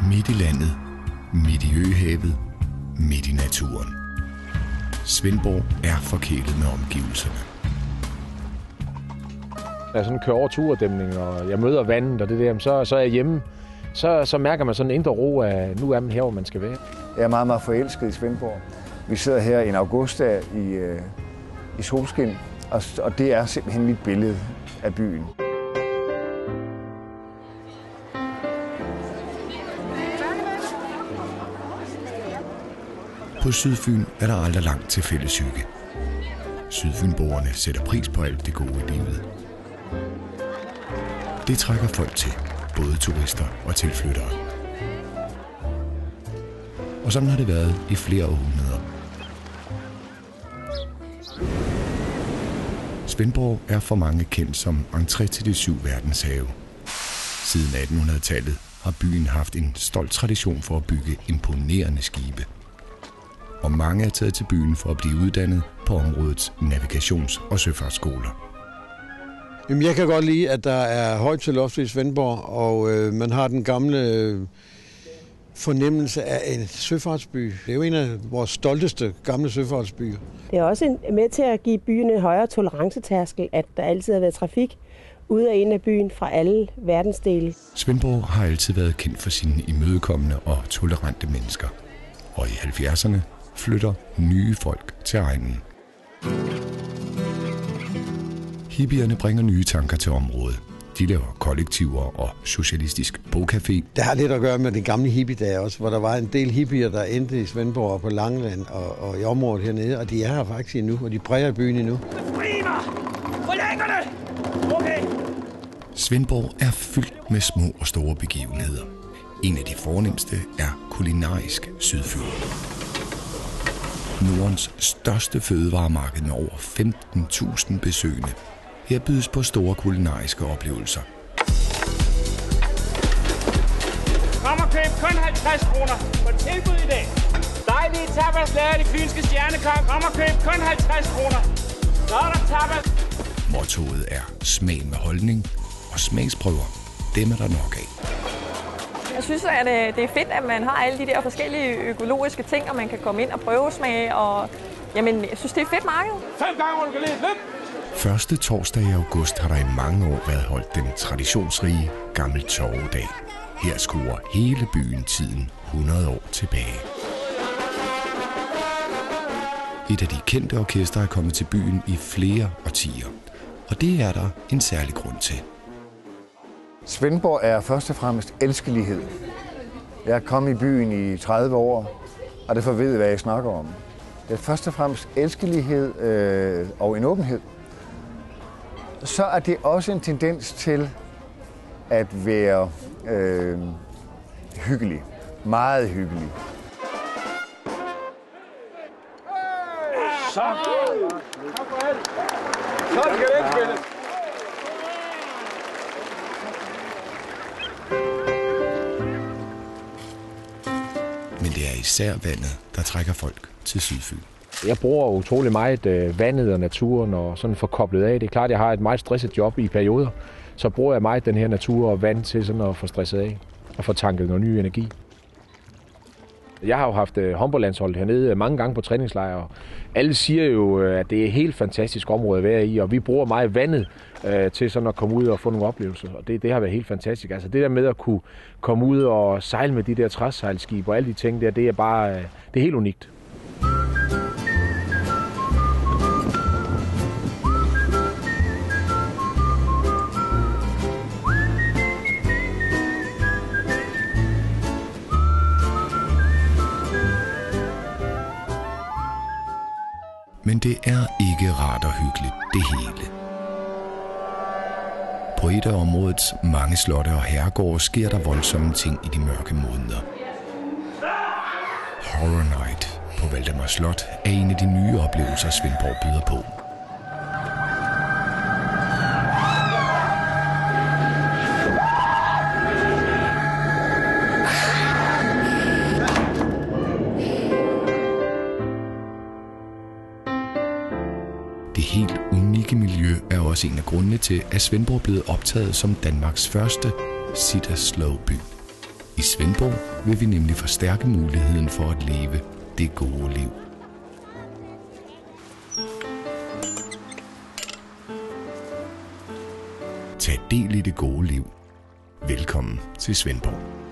Midt i landet, midt i øhavet, midt i naturen. Svendborg er forkælet med omgivelserne. Når jeg sådan kører over turdæmning, og jeg møder vandet og det der, så er jeg hjemme. Så mærker man sådan en indre ro af, nu er man her, hvor man skal være. Jeg er meget, meget forelsket i Svendborg. Vi sidder her en augustdag i solskin, og det er simpelthen mit billede af byen. På Sydfyn er der aldrig langt til fælleshygge. Sydfynboerne sætter pris på alt det gode i livet. Det trækker folk til, både turister og tilflyttere. Og sådan har det været i flere århundreder. Svendborg er for mange kendt som entré til de 7 verdenshave. Siden 1800-tallet har byen haft en stolt tradition for at bygge imponerende skibe. Og mange er taget til byen for at blive uddannet på områdets navigations- og søfartsskoler. Jamen, jeg kan godt lide, at der er højt til loftet i Svendborg, og man har den gamle fornemmelse af en søfartsby. Det er jo en af vores stolteste gamle søfartsbyer. Det er også med til at give byen en højere tolerancetærskel, at der altid har været trafik ud og ind af byen fra alle verdensdele. Svendborg har altid været kendt for sine imødekommende og tolerante mennesker. Og i 70'erne flytter nye folk til egnen. Hippierne bringer nye tanker til området. De laver kollektiver og socialistisk bogcafé. Det har lidt at gøre med de gamle hippiedage også, hvor der var en del hippier, der endte i Svendborg og på Langeland og i området hernede, og de er her faktisk endnu, og de præger byen endnu. Okay. Svendborg er fyldt med små og store begivenheder. En af de fornemste er kulinarisk Sydfyn. Nordens største fødevaremarked med over 15.000 besøgende. Her bydes på store kulinariske oplevelser. Kom og køb kun 50 kroner på tilbud i dag. Dejlige tapas lavet af de fynske stjernekok. Kom og køb kun 50 kroner. Så er der tapas. Mottoet er smag med holdning, og smagsprøver, dem er der nok af. Jeg synes, at det er fedt, at man har alle de der forskellige økologiske ting, og man kan komme ind og prøvesmage. Og jamen, jeg synes, det er et fedt marked. 5 gange, hvor du kan lide løb. Første torsdag i august har der i mange år været holdt den traditionsrige Gammel Torvedag. Her skuer hele byen tiden 100 år tilbage. Et af de kendte orkestre er kommet til byen i flere årtier, og det er der en særlig grund til. Svendborg er først og fremmest elskelighed. Jeg er kommet i byen i 30 år, og derfor ved jeg, hvad jeg snakker om. Det er først og fremmest elskelighed og en åbenhed. Så er det også en tendens til at være hyggelig. Meget hyggelig. Så skal det ikke spille. Men det er især vandet, der trækker folk til Sydfyn. Jeg bruger utrolig meget vandet og naturen og sådan forkoblet af. Det er klart, at jeg har et meget stresset job i perioder. Så bruger jeg meget den her natur og vand til sådan at få stresset af og få tanket noget ny energi. Jeg har jo haft håndboldlandshold hernede mange gange på træningslejre, og alle siger jo, at det er et helt fantastisk område at være i, og vi bruger meget vandet til sådan at komme ud og få nogle oplevelser, og det har været helt fantastisk. Altså det der med at kunne komme ud og sejle med de der træsejlskibe og alle de ting der, det er bare det er helt unikt. Men det er ikke rart og hyggeligt, det hele. På et af områdets mange slotte og herregårde sker der voldsomme ting i de mørke måneder. Horror Night på Valdemar Slot er en af de nye oplevelser, Svendborg byder på. Det helt unikke miljø er også en af grundene til, at Svendborg er blevet optaget som Danmarks første sit-as-slow-by. I Svendborg vil vi nemlig forstærke muligheden for at leve det gode liv. Tag del i det gode liv. Velkommen til Svendborg.